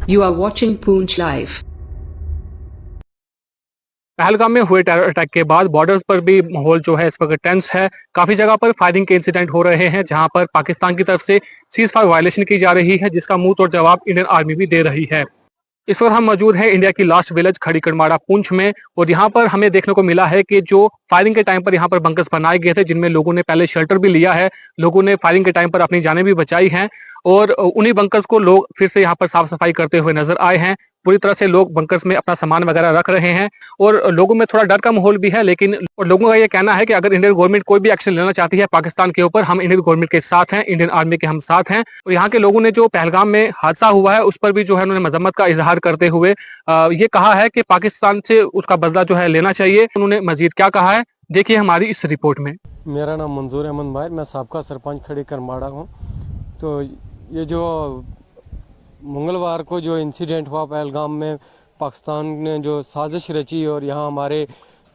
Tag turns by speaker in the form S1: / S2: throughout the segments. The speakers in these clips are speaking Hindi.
S1: You are watching Poonch Live.
S2: Pahalgam में हुए टेरर अटैक के बाद बॉर्डर्स पर भी माहौल जो है इस वक्त टेंस है। काफी जगह पर फायरिंग के इंसिडेंट हो रहे हैं, जहां पर पाकिस्तान की तरफ से सीज फायर वायलेशन की जा रही है, जिसका मुंह तोड़ जवाब इंडियन आर्मी भी दे रही है। इस वक्त हम मौजूद हैं इंडिया की लास्ट विलेज खड़ी कड़माड़ा पुंछ में, और यहाँ पर हमें देखने को मिला है कि जो फायरिंग के टाइम पर यहाँ पर बंकर्स बनाए गए थे, जिनमें लोगों ने पहले शेल्टर भी लिया है, लोगों ने फायरिंग के टाइम पर अपनी जानें भी बचाई हैं, और उन्हीं बंकर्स को लोग फिर से यहाँ पर साफ सफाई करते हुए नजर आए हैं। पूरी तरह से लोग बंकर्स में अपना सामान वगैरह रख रहे हैं, और लोगों में थोड़ा डर का माहौल भी है। लेकिन और लोगों का ये कहना है कि अगर इंडियन गवर्नमेंट कोई भी एक्शन लेना चाहती है पाकिस्तान के ऊपर, हम इंडियन गवर्नमेंट के साथ हैं, इंडियन आर्मी के हम साथ हैं। और यहाँ के लोगों ने जो पहलगाम में हादसा हुआ है उस पर भी जो है उन्होंने मजम्मत का इजहार करते हुए ये कहा है कि पाकिस्तान से उसका बदला जो है लेना चाहिए। उन्होंने मजीद क्या कहा है, देखिए हमारी इस रिपोर्ट में।
S3: मेरा नाम मंजूर अहमद भाई, मैं साबका सरपंच खड़ी करमाड़ा हूँ। तो ये जो मंगलवार को जो इंसिडेंट हुआ पहलगाम में, पाकिस्तान ने जो साजिश रची और यहाँ हमारे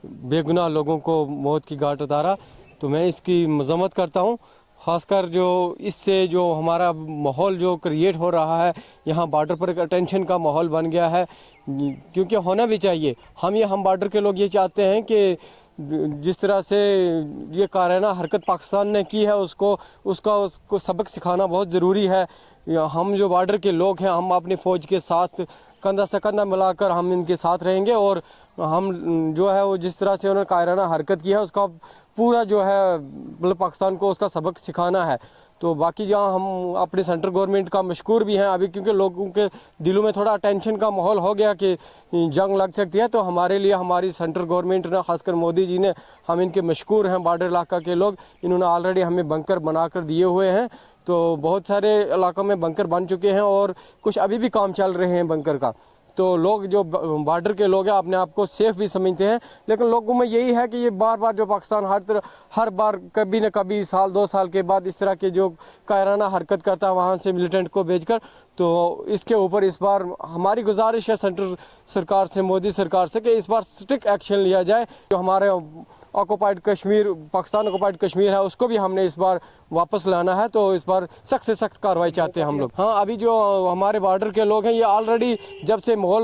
S3: बेगुनाह लोगों को मौत की घाट उतारा, तो मैं इसकी मजम्मत करता हूँ। ख़ासकर जो इससे जो हमारा माहौल जो क्रिएट हो रहा है, यहाँ बॉर्डर पर एक टेंशन का माहौल बन गया है, क्योंकि होना भी चाहिए। हम बॉर्डर के लोग ये चाहते हैं कि जिस तरह से ये काराना हरकत पाकिस्तान ने की है उसको सबक सिखाना बहुत ज़रूरी है। हम जो बॉर्डर के लोग हैं, हम अपनी फ़ौज के साथ कंधा से कंधा मिलाकर हम इनके साथ रहेंगे, और हम जो है वो जिस तरह से उन्होंने कायराना हरकत की है उसका पूरा जो है मतलब पाकिस्तान को उसका सबक सिखाना है। तो बाकी जहाँ हम अपने सेंट्रल गवर्नमेंट का मशकूर भी हैं अभी, क्योंकि लोगों के दिलों में थोड़ा टेंशन का माहौल हो गया कि जंग लग सकती है। तो हमारे लिए हमारी सेंट्रल गवर्नमेंट ने, खासकर मोदी जी ने, हम इनके मशकूर हैं। बॉर्डर इलाका के लोग, इन्होंने ऑलरेडी हमें बंकर बनाकर दिए हुए हैं। तो बहुत सारे इलाकों में बंकर बन चुके हैं और कुछ अभी भी काम चल रहे हैं बंकर का। तो लोग जो बॉर्डर के लोग हैं अपने आप को सेफ भी समझते हैं, लेकिन लोगों में यही है कि ये बार बार जो पाकिस्तान हर बार कभी न कभी साल 2 साल के बाद इस तरह के जो कायराना हरकत करता है वहाँ से मिलिटेंट को भेजकर, तो इसके ऊपर इस बार हमारी गुजारिश है सेंट्रल सरकार से, मोदी सरकार से, कि इस बार स्ट्रिक्ट एक्शन लिया जाए। जो हमारे ऑक्युपाइड कश्मीर, पाकिस्तान ऑक्युपाइड कश्मीर है, उसको भी हमने इस बार वापस लाना है। तो इस बार सख्त से सख्त कार्रवाई चाहते हैं हम लोग। हाँ, अभी जो हमारे बॉर्डर के लोग हैं ये ऑलरेडी जब से माहौल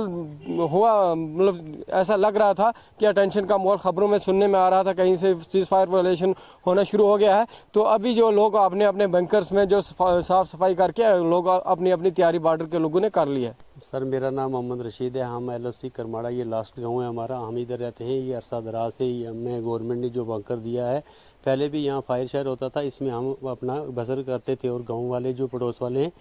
S3: हुआ, मतलब ऐसा लग रहा था कि टेंशन का माहौल खबरों में सुनने में आ रहा था, कहीं से सीज फायर वायलेशन होना शुरू हो गया है। तो अभी जो लोग अपने अपने बंकर्स में जो साफ सफाई करके लोग अपनी अपनी तैयारी बॉर्डर के लोगों ने कर ली है।
S4: सर, मेरा नाम मोहम्मद रशीद है। हम LOC करमाड़ा, ये लास्ट गांव है हमारा। हम इधर रहते हैं। ये अरसा दराज से ही हमें गवर्नमेंट ने जो बंकर दिया है, पहले भी यहाँ फायर शायर होता था, इसमें हम अपना बसर करते थे, और गांव वाले जो पड़ोस वाले हैं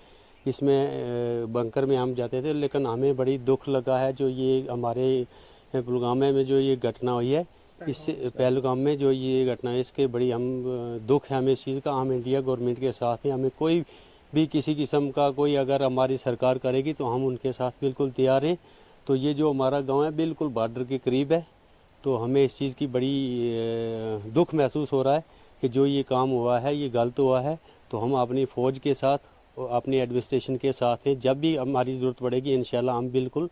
S4: इसमें बंकर में हम जाते थे। लेकिन हमें बड़ी दुख लगा है जो ये हमारे पुलगामा में जो ये घटना हुई है, इससे पहलगाम में जो ये घटना है, इसके बड़ी हम दुख है हमें इस चीज़ का। हम इंडिया गवर्नमेंट के साथ हैं। हमें कोई भी किसी किस्म का कोई अगर हमारी सरकार करेगी तो हम उनके साथ बिल्कुल तैयार हैं। तो ये जो हमारा गांव है बिल्कुल बॉर्डर के करीब है, तो हमें इस चीज़ की बड़ी दुख महसूस हो रहा है कि जो ये काम हुआ है ये गलत हुआ है। तो हम अपनी फ़ौज के साथ और अपनी एडमिनिस्ट्रेशन के साथ हैं। जब भी हमारी ज़रूरत पड़ेगी इंशाल्लाह हम बिल्कुल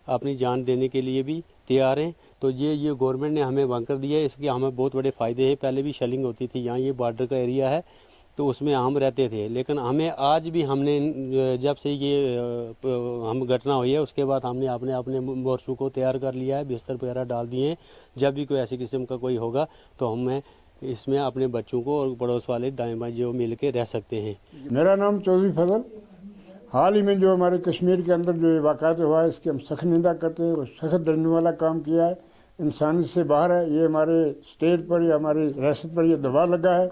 S4: अपनी जान देने के लिए भी तैयार हैं। तो ये गवर्नमेंट ने हमें बंकर दिया है, इसके हमें बहुत बड़े फ़ायदे हैं। पहले भी शेलिंग होती थी यहाँ, ये बॉर्डर का एरिया है तो उसमें हम रहते थे। लेकिन हमें आज भी हमने जब से ये हम घटना हुई है उसके बाद हमने अपने अपने मोर्चों को तैयार कर लिया है, बिस्तर वगैरह डाल दिए हैं। जब भी कोई ऐसी किस्म का कोई होगा तो हमें इसमें अपने बच्चों को और पड़ोस वाले दाएं बाएं जो मिल के रह सकते हैं।
S5: मेरा नाम चौधरी फजल। हाल ही में जो हमारे कश्मीर के अंदर जो वाक़यात हुआ है इसकी हम सख्त निंदा करते हैं और सख्त दंड वाला काम किया है, इंसानियत से बाहर है। ये हमारे स्टेट पर या हमारी रियासत पर ये दबाव लगा है।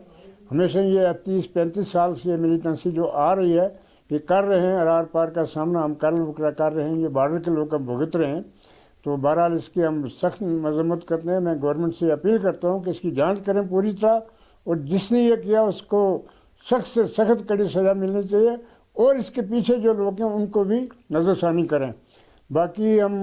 S5: हमेशा ये 30-35 साल से ये मिलिटेंसी जो आ रही है ये कर रहे हैं, आर पार का सामना हम कर रहे हैं, ये बॉर्डर के लोग अब भुगत रहे हैं। तो बहरहाल इसकी हम सख्त मजम्मत करते हैं। मैं गवर्नमेंट से अपील करता हूँ कि इसकी जांच करें पूरी तरह, और जिसने ये किया उसको सख्त से सख्त कड़ी सज़ा मिलनी चाहिए, और इसके पीछे जो लोग हैं उनको भी नज़रसानी करें। बाकी हम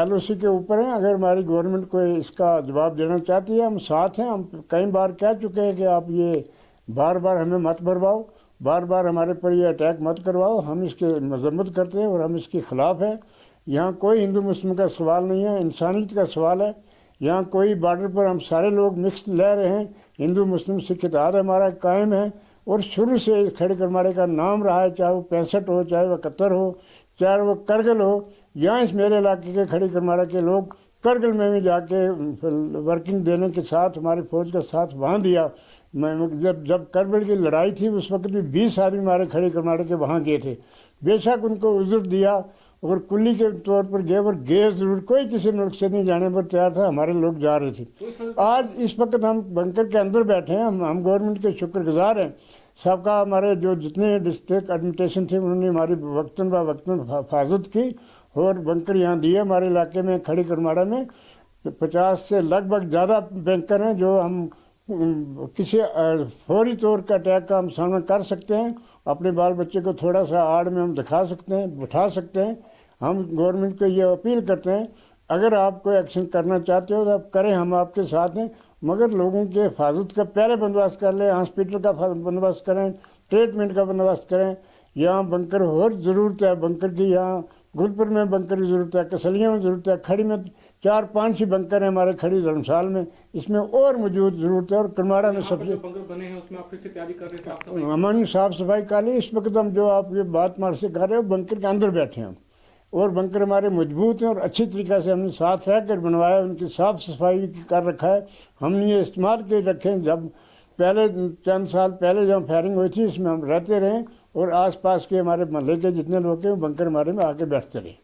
S5: LOC के ऊपर हैं। अगर हमारी गवर्नमेंट को इसका जवाब देना चाहती है हम साथ हैं। हम कई बार कह चुके हैं कि आप ये बार बार हमें मत भरवाओ, बार बार हमारे पर ये अटैक मत करवाओ। हम इसके मजम्मत करते हैं और हम इसके ख़िलाफ़ हैं। यहाँ कोई हिंदू मुस्लिम का सवाल नहीं है, इंसानियत का सवाल है। यहाँ कोई बॉर्डर पर हम सारे लोग मिक्स ले रहे हैं। हिंदू मुस्लिम सिख इत्तेहाद हमारा कायम है, और शुरू से खड़े करमाड़े का नाम रहा है, चाहे वो 65 हो चाहे वो 71 हो, चाहे वो करगिल हो, यहाँ इस मेरे इलाके के खड़ी करमाड़ा के लोग करगिल में भी जाके वर्किंग देने के साथ हमारी फौज का साथ वहाँ दिया। मैं जब करगिल की लड़ाई थी उस वक्त भी 20 आदमी हमारे खड़ी करमाड़े के वहाँ गए थे। बेशक उनको उज़्र दिया और कुल्ली के तौर पर गए, और गए ज़रूर, कोई किसी मुल्क से नहीं जाने पर तैयार था, हमारे लोग जा रहे थे। आज इस वक्त हम बंकर के अंदर बैठे हैं, हम गवर्नमेंट के शुक्रगुजार हैं। सबका हमारे जो जितने डिस्ट्रिक्ट एडमिनिस्ट्रेशन थे उन्होंने हमारी वक्तन ब वक्तन हिफाजत की और बंकर यहाँ दिए। हमारे इलाके में खड़ी करमाड़ा में 50 से लगभग ज़्यादा बंकर हैं जो हम किसी फौरी तौर का अटैक का हम सामना कर सकते हैं। अपने बाल बच्चे को थोड़ा सा आड़ में हम दिखा सकते हैं, बिठा सकते हैं। हम गवर्नमेंट को ये अपील करते हैं, अगर आप कोई एक्शन करना चाहते हो तो आप करें, हम आपके साथ हैं, मगर लोगों के हिफाजत का पहले बंदोबस्त कर लें, हॉस्पिटल का बंदोबस्त करें, ट्रीटमेंट का बंदोबस्त करें। यहाँ बंकर और ज़रूरत है, बंकर की यहाँ गुलपुर में बंकर की ज़रूरत है, कसलियों में ज़रूरत है, खड़ी में 4-5 ही बंकर हैं हमारे खड़ी धर्मशाल में, इसमें और मौजूद ज़रूरत है। और करमाड़ा में सबसे
S2: बंकर बने हैं उसमें आप फिर से तैयारी कर रहे हैं?
S5: हमारी साफ़ सफाई का ली। इस वक्त हम जो आप ये बात मार से कर रहे हो, बंकर के अंदर बैठे हैं और बंकर हमारे मजबूत हैं और अच्छी तरीक़े से हमने साथ रह कर बनवाया, उनकी साफ़ सफाई कर रखा है। हमने ये इस्तेमाल के रखे। जब पहले चंद साल पहले जब फायरिंग हुई थी इसमें हम रहते रहे और आसपास के हमारे मोहल्ले के जितने लोग हैं वो बंकर हमारे में आके बैठते रहे।